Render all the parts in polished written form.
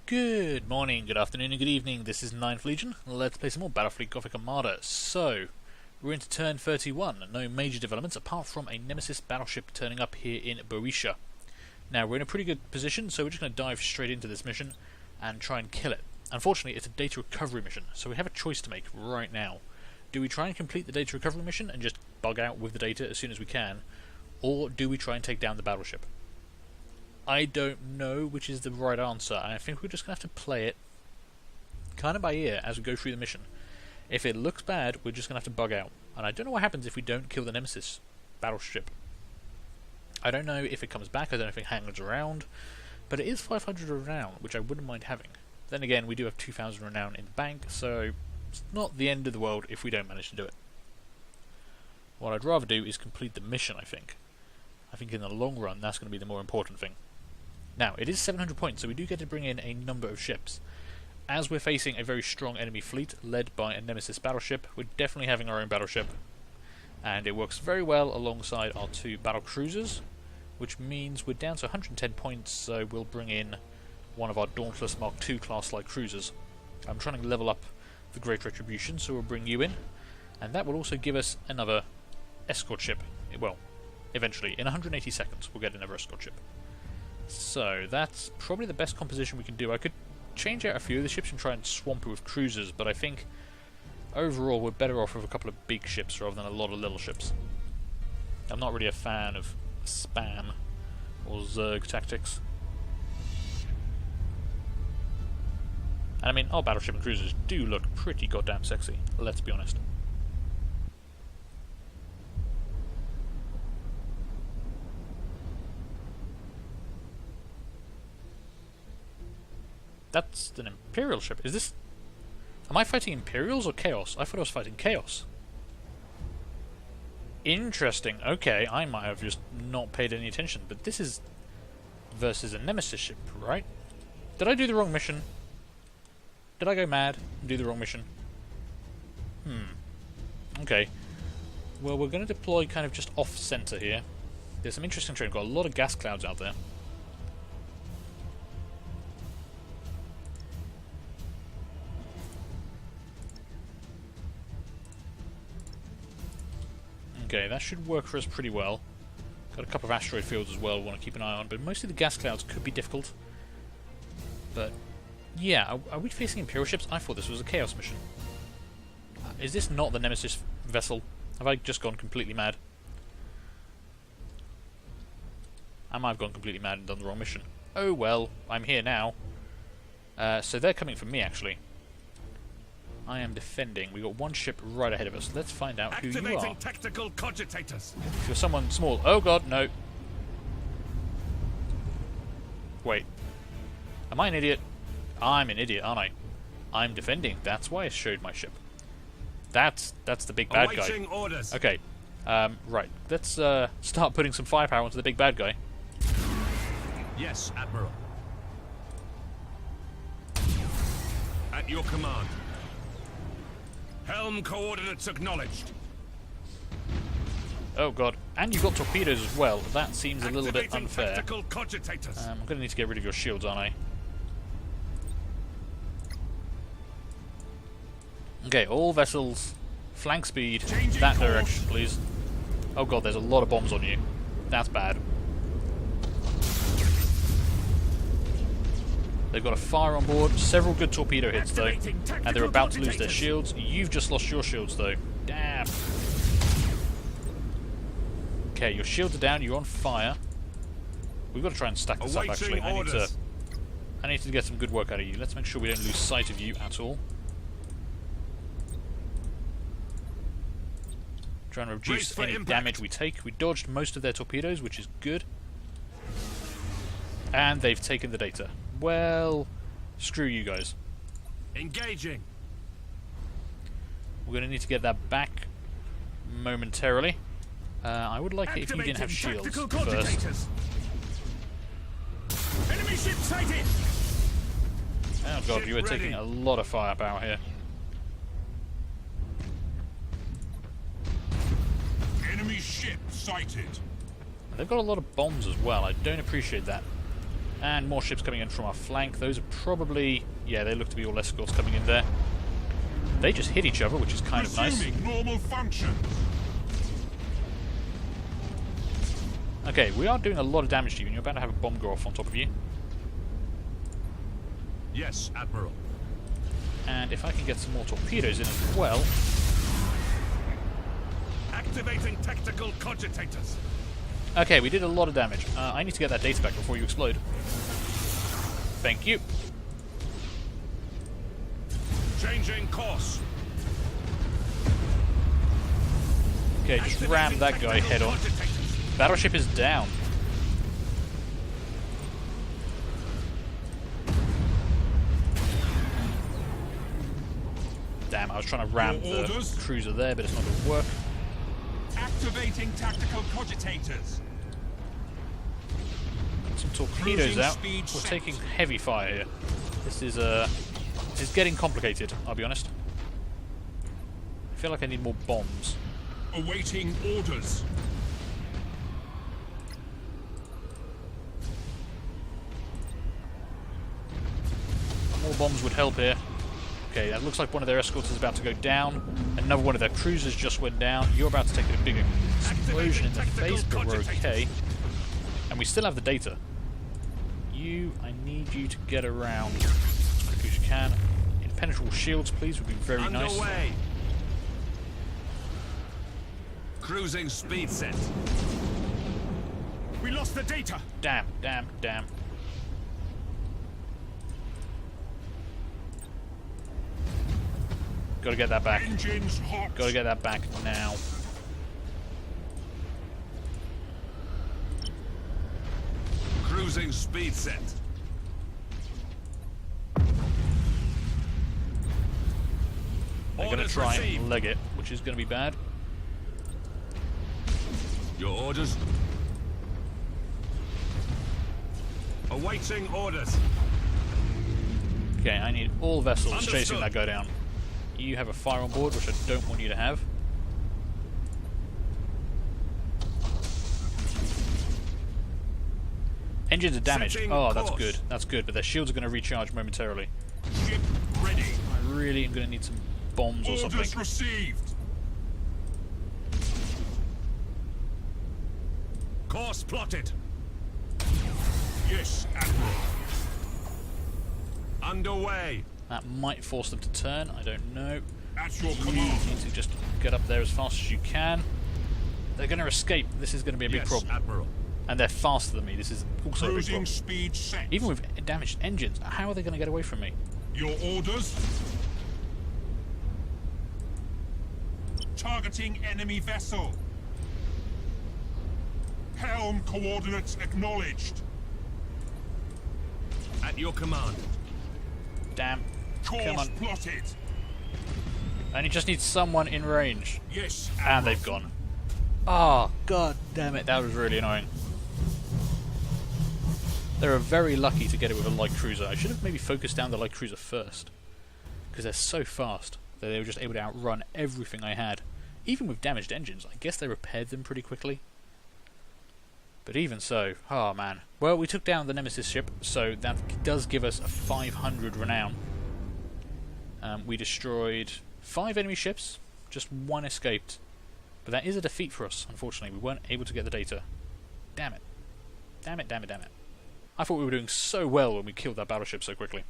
Good morning, good afternoon and good evening, this is 9th Legion. Let's play some more Battlefleet Gothic Armada. So, we're into turn 31, no major developments apart from a Nemesis battleship turning up here in Boeotia. Now, we're in a pretty good position, so we're just going to dive straight into this mission and try and kill it. Unfortunately, it's a data recovery mission, so we have a choice to make right now. Do we try and complete the data recovery mission and just bug out with the data as soon as we can, or do we try and take down the battleship? I don't know which is the right answer, and I think we're just going to have to play it kind of by ear as we go through the mission. If it looks bad, we're just going to have to bug out. And I don't know what happens if we don't kill the Nemesis battleship. I don't know if it comes back, I don't know if it hangs around, but it is 500 renown, which I wouldn't mind having. Then again, we do have 2,000 renown in the bank, so it's not the end of the world if we don't manage to do it. What I'd rather do is complete the mission, I think. I think in the long run, that's going to be the more important thing. Now, it is 700 points, so we do get to bring in a number of ships. As we're facing a very strong enemy fleet, led by a Nemesis battleship, we're definitely having our own battleship. And it works very well alongside our two battle cruisers, which means we're down to 110 points, so we'll bring in one of our Dauntless Mark II class-like cruisers. I'm trying to level up the Great Retribution, so we'll bring you in, and that will also give us another escort ship. Well, eventually, in 180 seconds, we'll get another escort ship. So, that's probably the best composition we can do. I could change out a few of the ships and try and swamp it with cruisers, but I think overall we're better off with a couple of big ships rather than a lot of little ships. I'm not really a fan of spam or Zerg tactics. And I mean, our battleship and cruisers do look pretty goddamn sexy, let's be honest. That's an Imperial ship. Is this... Am I fighting Imperials or Chaos? I thought I was fighting Chaos. Interesting. Okay, I might have just not paid any attention, but this is versus a Nemesis ship, right? Did I do the wrong mission? Did I go mad and do the wrong mission? Okay. Well, we're going to deploy kind of just off-center here. There's some interesting terrain. We've got a lot of gas clouds out there. Okay, that should work for us pretty well. Got a couple of asteroid fields as well we want to keep an eye on, but mostly the gas clouds could be difficult. But, yeah, are we facing Imperial ships? I thought this was a Chaos mission. Is this not the Nemesis vessel? Have I just gone completely mad? I might have gone completely mad and done the wrong mission. Oh well, I'm here now. So they're coming for me, actually. I am defending. We've got one ship right ahead of us. Let's find out who you are. Tactical cogitators. If you're someone small... Oh god, no. Wait. Am I an idiot? I'm an idiot, aren't I? I'm defending. That's why I showed my ship. That's the big bad guy. Orders. Okay. Right. Let's start putting some firepower onto the big bad guy. Yes, Admiral. At your command. Helm coordinates acknowledged. Oh god. And you've got torpedoes as well. That seems a little bit unfair. Tactical cogitators. I'm going to need to get rid of your shields, aren't I? Okay, all vessels, flank speed, Changing that course. direction, please. Oh god, there's a lot of bombs on you. That's bad. They've got a fire on board, several good torpedo hits though, and they're about to lose their shields. You've just lost your shields though. Damn. Okay, your shields are down, you're on fire. We've got to try and stack this up actually. I need to get some good work out of you. Let's make sure we don't lose sight of you at all. Trying to reduce any damage we take. We dodged most of their torpedoes, which is good. And they've taken the data. Well, screw you guys. Engaging. We're going to need to get that back momentarily. I would like it if you didn't have shields first. Enemy ship sighted. Oh god, you are taking a lot of firepower here. Enemy ship sighted. They've got a lot of bombs as well. I don't appreciate that. And more ships coming in from our flank. Those are probably... yeah, they look to be all escorts coming in there. They just hit each other, which is kind of nice. Normal function. Okay, we are doing a lot of damage to you, and you're about to have a bomb go off on top of you. Yes, Admiral. And if I can get some more torpedoes in as well... Activating tactical cogitators. okay, we did a lot of damage. I need to get that data back before you explode. Thank you. Changing course. Okay, just ram that guy head on. Battleship is down. Damn, I was trying to ram the cruiser there, but it's not going to work. Activating tactical cogitators. Some torpedoes out. We're taking heavy fire here. This is getting complicated, I'll be honest. I feel like I need more bombs. Awaiting orders. More bombs would help here. Okay, that looks like one of their escorts is about to go down. Another one of their cruisers just went down. You're about to take a big explosion in the face, but we're okay. And we still have the data. I need you to get around as quickly as you can. Impenetrable shields, please, would be very nice. Cruising speed set. We lost the data. Damn, damn, damn. Gotta get that back. Engines hot. Gotta get that back now. Cruising speed set. They're gonna try and leg it, which is gonna be bad. Your orders. Awaiting orders. Okay, I need all vessels Understood. chasing that guy down. You have a fire on board, which I don't want you to have. Engines are damaged. Setting Oh, that's course. good. That's good, but their shields are going to recharge momentarily. Ship ready. I really am going to need some bombs or something. Orders received. Course plotted. Yes, Admiral. Underway. That might force them to turn. I don't know. At your You command. need to just get up there as fast as you can. They're going to escape. This is going to be a big Yes, problem. Admiral. And they're faster than me. This is also a big Cruising problem. speed set. Even with damaged engines, how are they going to get away from me? Your orders. Targeting enemy vessel. Helm coordinates acknowledged. At your command. Damn. Come Course on. plotted. And you just need someone in range. Yes, And Admiral. they've gone. Oh, god damn it. That was really annoying. They were very lucky to get it with a light cruiser. I should have maybe focused down the light cruiser first. Because they're so fast that they were just able to outrun everything I had. Even with damaged engines, I guess they repaired them pretty quickly. But even so, oh man. Well, we took down the Nemesis ship, so that does give us a 500 renown. We destroyed 5 enemy ships, just 1 escaped. But that is a defeat for us, unfortunately. We weren't able to get the data. Damn it. Damn it, damn it, damn it. I thought we were doing so well when we killed that battleship so quickly.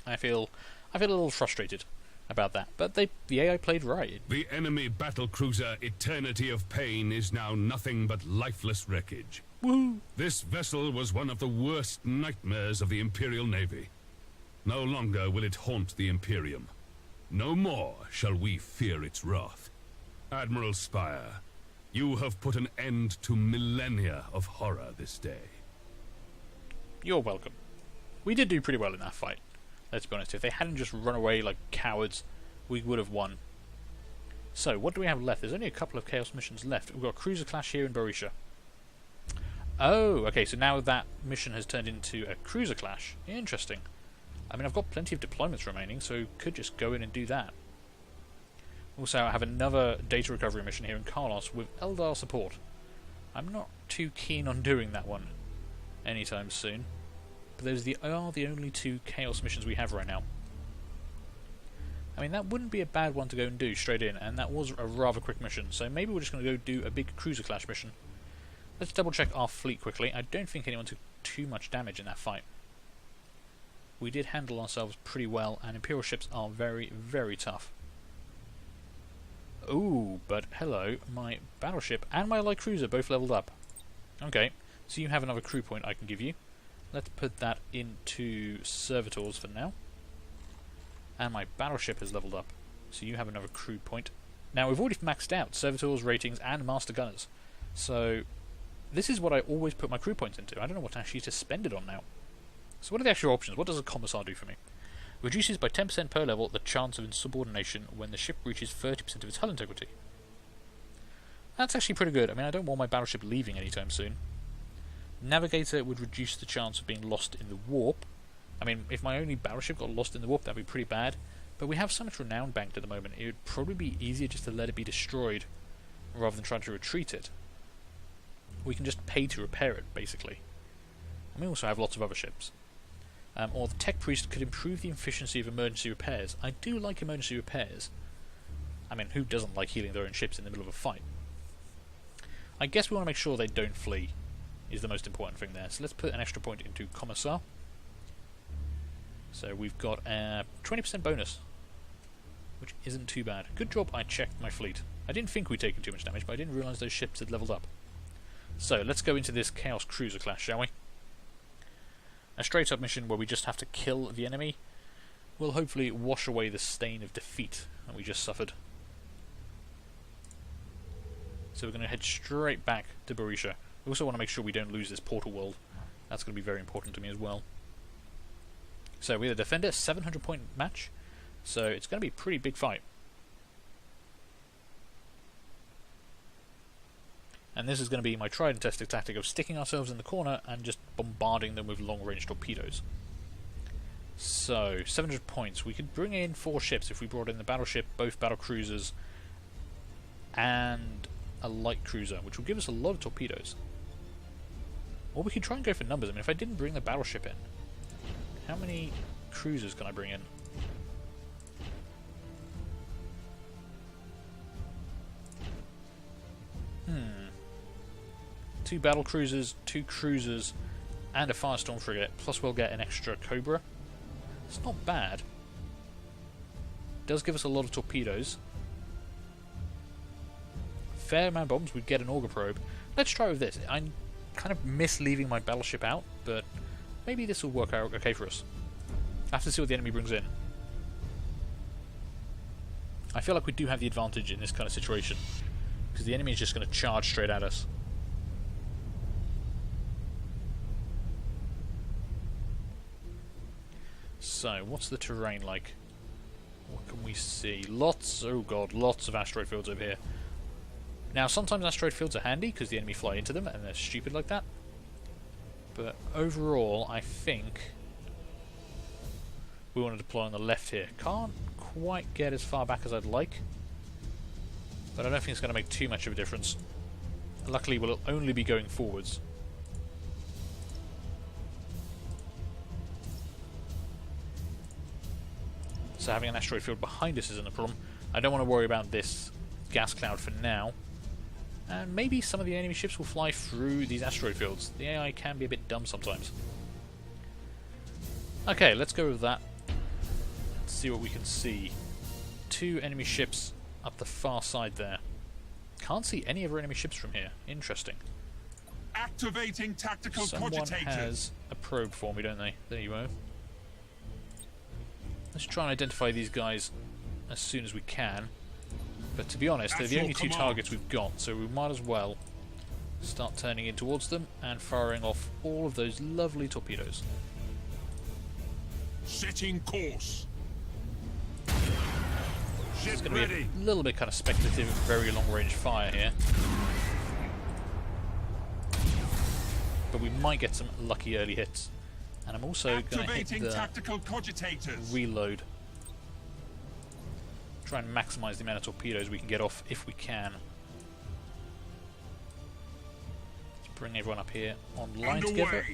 I feel a little frustrated about that, but the AI played right. The enemy battlecruiser Eternity of Pain is now nothing but lifeless wreckage. Woohoo! This vessel was one of the worst nightmares of the Imperial Navy. No longer will it haunt the Imperium. No more shall we fear its wrath. Admiral Spire, you have put an end to millennia of horror this day. You're welcome. We did do pretty well in that fight. Let's be honest, if they hadn't just run away like cowards, we would have won. So, what do we have left? There's only a couple of Chaos missions left. We've got a cruiser clash here in Barisha. Oh, okay, so now that mission has turned into a cruiser clash. Interesting. I mean, I've got plenty of deployments remaining, so could just go in and do that. Also, I have another data recovery mission here in Carlos with Eldar support. I'm not too keen on doing that one. anytime soon. But those are the only 2 Chaos missions we have right now. I mean, that wouldn't be a bad one to go and do straight in, and that was a rather quick mission, so maybe we're just going to go do a big cruiser clash mission. Let's double check our fleet quickly. I don't think anyone took too much damage in that fight. We did handle ourselves pretty well, and Imperial ships are very, very tough. Ooh, but hello, my battleship and my light cruiser both leveled up. Okay, so you have another crew point I can give you. Let's put that into servitors for now. And my battleship has leveled up, so you have another crew point. Now, we've already maxed out servitors, ratings, and master gunners. So, this is what I always put my crew points into. I don't know what actually to spend it on now. So what are the actual options? What does a commissar do for me? Reduces by 10% per level the chance of insubordination when the ship reaches 30% of its hull integrity. That's actually pretty good. I mean, I don't want my battleship leaving anytime soon. Navigator would reduce the chance of being lost in the warp. I mean, if my only battleship got lost in the warp, that'd be pretty bad. But we have so much renown banked at the moment, it would probably be easier just to let it be destroyed rather than trying to retreat it. We can just pay to repair it, basically. And we also have lots of other ships. Or the Tech Priest could improve the efficiency of emergency repairs. I do like emergency repairs. I mean, who doesn't like healing their own ships in the middle of a fight? I guess we want to make sure they don't flee, is the most important thing there. So let's put an extra point into Commissar. So we've got a 20% bonus, which isn't too bad. Good job I checked my fleet. I didn't think we'd taken too much damage, but I didn't realise those ships had leveled up. So let's go into this Chaos Cruiser clash, shall we? A straight up mission where we just have to kill the enemy will hopefully wash away the stain of defeat that we just suffered. So we're going to head straight back to Barisha. We also want to make sure we don't lose this portal world. That's going to be very important to me as well. So we're the Defender, 700 point match. So it's going to be a pretty big fight. And this is going to be my tried and tested tactic of sticking ourselves in the corner and just bombarding them with long-range torpedoes. So, 700 points. We could bring in 4 ships if we brought in the battleship, both battle cruisers, and a light cruiser, which will give us a lot of torpedoes. Or we could try and go for numbers. I mean, if I didn't bring the battleship in, how many cruisers can I bring in? Two battle cruisers, 2 cruisers, and a firestorm frigate, plus we'll get an extra Cobra. It's not bad. Does give us a lot of torpedoes. Fair amount of bombs, we'd get an auger probe. Let's try with this. I kind of miss leaving my battleship out, but maybe this will work out okay for us. I have to see what the enemy brings in. I feel like we do have the advantage in this kind of situation, because the enemy is just going to charge straight at us. So, what's the terrain like? What can we see? Lots, oh god, lots of asteroid fields over here. Now, sometimes asteroid fields are handy because the enemy fly into them and they're stupid like that. But overall, I think we want to deploy on the left here. Can't quite get as far back as I'd like, but I don't think it's going to make too much of a difference. Luckily, we'll only be going forwards. So having an asteroid field behind us isn't a problem. I don't want to worry about this gas cloud for now. And maybe some of the enemy ships will fly through these asteroid fields. The AI can be a bit dumb sometimes. Okay, let's go with that. Let's see what we can see. 2 enemy ships up the far side there. Can't see any of our enemy ships from here. Interesting. Activating tactical Someone cogitators. has a probe for me, don't they? There you go. Let's try and identify these guys as soon as we can. But to be honest, they're the only 2 targets we've got, so we might as well start turning in towards them and firing off all of those lovely torpedoes. Setting course. It's going to be a little bit kind of speculative, very long-range fire here. But we might get some lucky early hits. And I'm also going to hit the tactical cogitators. reload. Try and maximise the amount of torpedoes we can get off if we can. Let's bring everyone up here online together.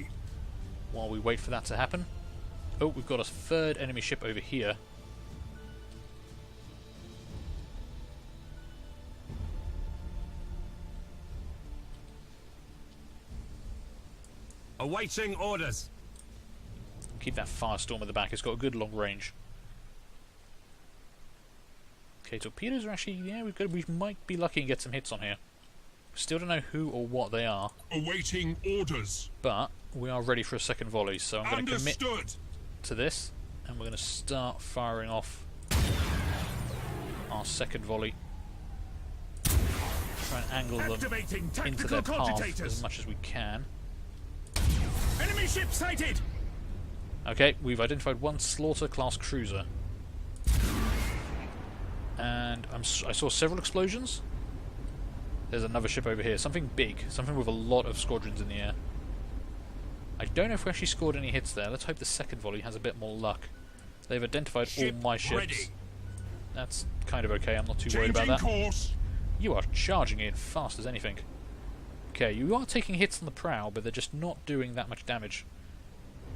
while we wait for that to happen. Oh, we've got a third enemy ship over here. Awaiting orders. Keep that Firestorm at the back. It's got a good long range. Okay, torpedoes are actually... yeah, we might be lucky and get some hits on here. Still don't know who or what they are. Awaiting orders. But we are ready for a second volley, so I'm going to commit to this. And we're going to start firing off our second volley. Try and angle them into their path as much as we can. Enemy ship sighted! Okay, we've identified one Slaughter-class cruiser. And I saw several explosions. There's another ship over here. Something big. Something with a lot of squadrons in the air. I don't know if we actually scored any hits there. Let's hope the second volley has a bit more luck. They've identified all my ships. Ready. That's kind of okay. I'm not too worried about that. Course. You are charging in fast as anything. Okay, you are taking hits on the prow, but they're just not doing that much damage.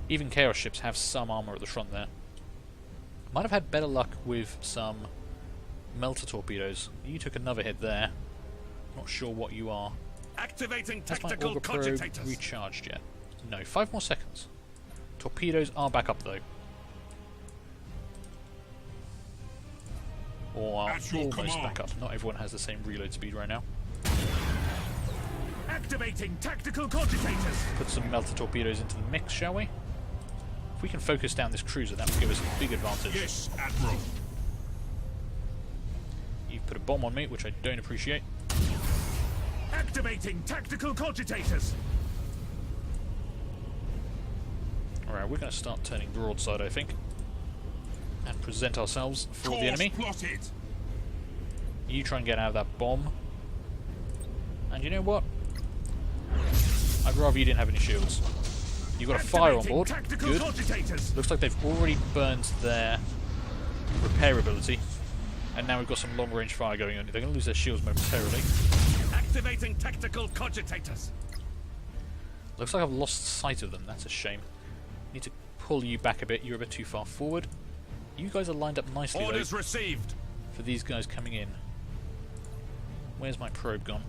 Even Chaos ships have some armor at the front there. Might have had better luck with some melter torpedoes. You took another hit there. Not sure what you are. Activating Has my tactical auger probe cogitators. recharged yet? No, 5 more seconds. Torpedoes are back up though. Or are At your almost command. back up. Not everyone has the same reload speed right now. Activating tactical cogitators. Put some melter torpedoes into the mix, shall we? If we can focus down this cruiser, that will give us a big advantage. Yes, Admiral. You've put a bomb on me, which I don't appreciate. Activating tactical cogitators. Alright, we're going to start turning broadside, I think. And present ourselves for Course the enemy. plotted. You try and get out of that bomb. And you know what? I'd rather you didn't have any shields. You've got a fire on board. Good. Looks like they've already burned their repair ability. And now we've got some long-range fire going on. They're going to lose their shields momentarily. Activating tactical cogitators. Looks like I've lost sight of them. That's a shame. Need to pull you back a bit. You're a bit too far forward. You guys are lined up nicely, Orders though, received. for these guys coming in. Where's my probe gone?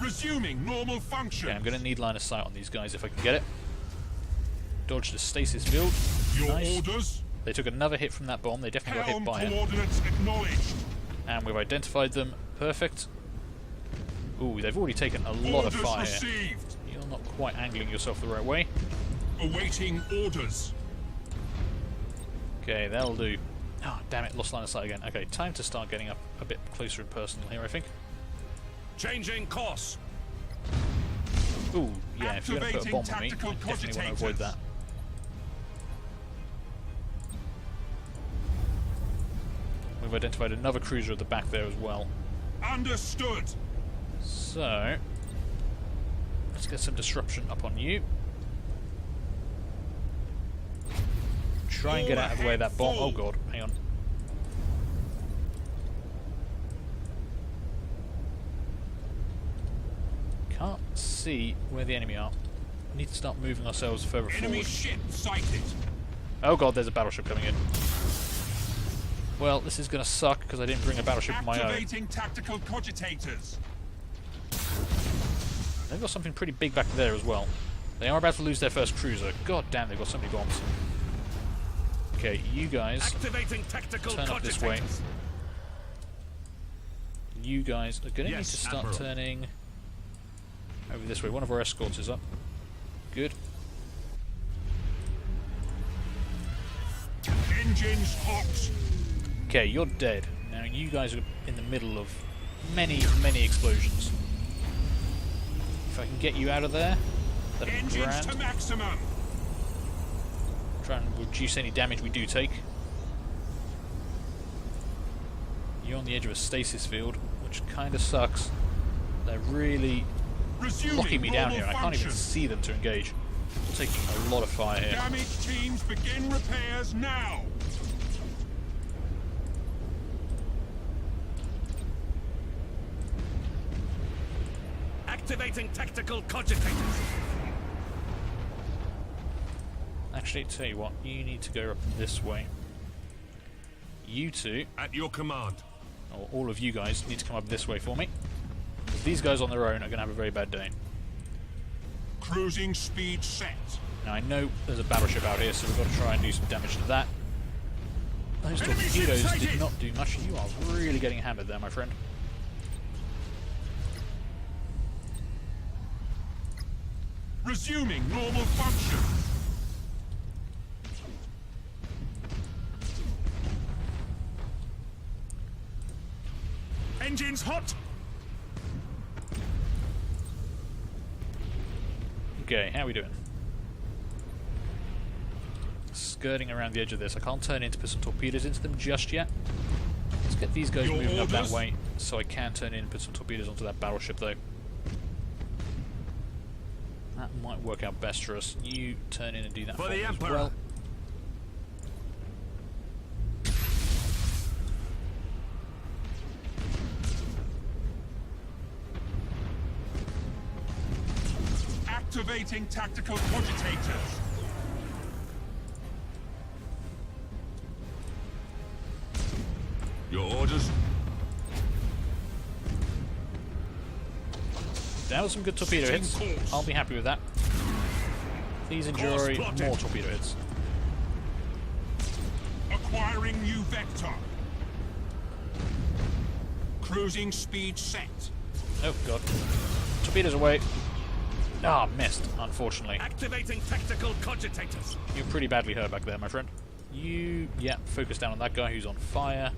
Resuming normal function. Okay, I'm going to need line of sight on these guys if I can get it. Dodge the stasis field. Your Nice. orders. They took another hit from that bomb. They definitely got hit Helm by it. coordinates acknowledged. And we've identified them. Perfect. Ooh, they've already taken a lot of Orders fire here. received. You're not quite angling yourself the right way. Awaiting orders. Okay, that'll do. Oh, damn it, lost line of sight again. Okay, time to start getting up a bit closer and personal here, I think. Changing course. Ooh, yeah, if you're going to put a bomb on me, I Activating definitely want to tactical avoid cogitators. that. We've identified another cruiser at the back there as well. Understood. So, let's get some disruption up on you. Try and get out of the way of that bomb. Oh god, hang on. Can't see where the enemy are. We need to start moving ourselves further Enemy forward. ship sighted. Oh god, there's a battleship coming in. Well, this is going to suck because I didn't bring a battleship of my own. Activating tactical cogitators. They've got something pretty big back there as well. They are about to lose their first cruiser. God damn, they've got so many bombs. Okay, you guys Activating tactical turn up this way. cogitators. You guys are going to need to Yes, start Admiral. turning over this way. One of our escorts is up. Good. Engines hot. Okay, you're dead. Now you guys are in the middle of many, many explosions. If I can get you out of there, that'd be Engines grand. to maximum. Try and reduce any damage we do take. You're on the edge of a stasis field, which kind of sucks. They're really Resuming locking me down here. normal I can't even function. see them to engage. I'm taking a lot of fire here. Damage teams begin repairs now. Activating tactical cogitators. Actually, tell you what, you need to go up this way. You two, At your command. or all of you guys, need to come up this way for me. Because these guys on their own are going to have a very bad day. Cruising speed set. Now I know there's a battleship out here, so we've got to try and do some damage to that. Those Enemy ship torpedoes did sighted! not do much. You are really getting hammered there, my friend. Resuming normal function. Engines hot. Okay, how are we doing? Skirting around the edge of this. I can't turn in to put some torpedoes into them just yet. Let's get these guys Your moving up that orders? way so I can turn in and put some torpedoes onto that battleship though. That might work out best for us. You turn in and do that For for the me as Emperor. well. Activating tactical cogitators. Your orders. That was some good torpedo hits. course. I'll be happy with that. Please enjoy plotted. more torpedo hits. Acquiring new vector. Cruising speed set. Oh god. Torpedoes away. Ah, missed, unfortunately. Activating tactical cogitators. You're pretty badly hurt back there, my friend. You, yeah, focus down on that guy who's on fire.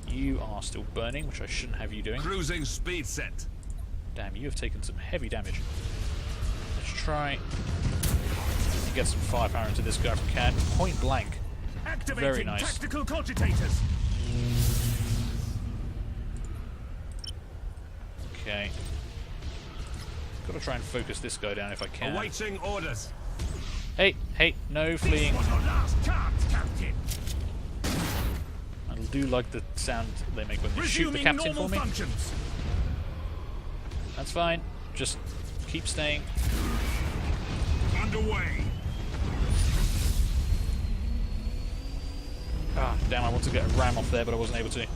You are still burning, which I shouldn't have you doing. Cruising speed set. Damn, you have taken some heavy damage. Let's try and get some firepower into this guy if we can. Point blank. Activating Very nice. tactical cogitators. Okay. Got to try and focus this guy down if I can. Awaiting orders. Hey, hey, no fleeing. Was your last chance, Captain. I do like the sound they make when they shoot the Resuming captain normal for me. functions. That's fine. Just keep staying. Underway. Ah, damn, I wanted to get a ram off there, but I wasn't able to.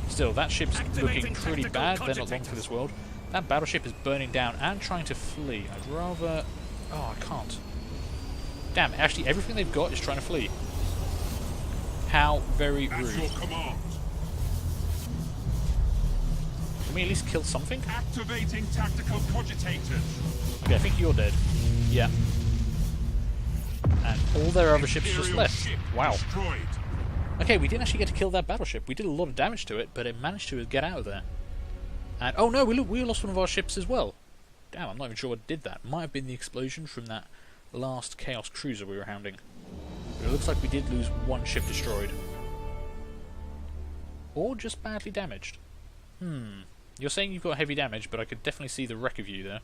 Still, that ship's Activating looking pretty tactical bad. They're not long cogitators. for this world. That battleship is burning down and trying to flee. I'd rather... Oh, I can't. Damn, actually everything they've got is trying to flee. How very At rude. your command. Can we at least kill something? Activating tactical cogitators. Okay, I think you're dead. Yeah. And all their other ships just Imperial left. ship Wow. destroyed. Okay, we didn't actually get to kill that battleship. We did a lot of damage to it, but it managed to get out of there. And oh no, we lost one of our ships as well. Damn, I'm not even sure what did that. Might have been the explosion from that last Chaos cruiser we were hounding. But it looks like we did lose one ship destroyed. Or just badly damaged. You're saying you've got heavy damage, but I could definitely see the wreck of you there.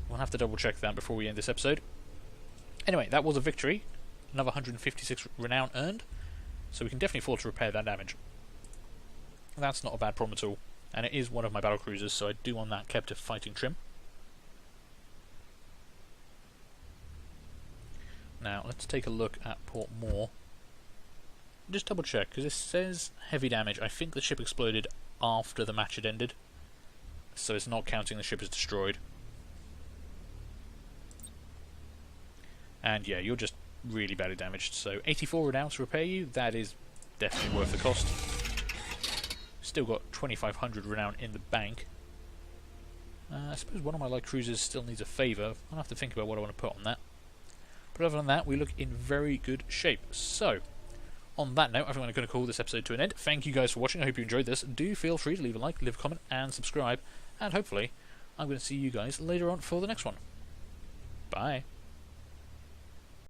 We'll have to double check that before we end this episode. Anyway, that was a victory. Another 156 renown earned. So we can definitely afford to repair that damage. That's not a bad problem at all. And it is one of my battle cruisers, so I do want that kept to fighting trim. Now, let's take a look at Port Moore. Just double check, because it says heavy damage. I think the ship exploded after the match had ended. So it's not counting the ship as destroyed. And yeah, you're just really badly damaged. So 84 renown to repair you, that is definitely worth the cost. Still got 2,500 renown in the bank. I suppose one of my light cruisers still needs a favour. I'll have to think about what I want to put on that. But other than that, we look in very good shape. So, on that note, I think I'm going to call this episode to an end. Thank you guys for watching. I hope you enjoyed this. Do feel free to leave a like, leave a comment, and subscribe. And hopefully, I'm going to see you guys later on for the next one. Bye.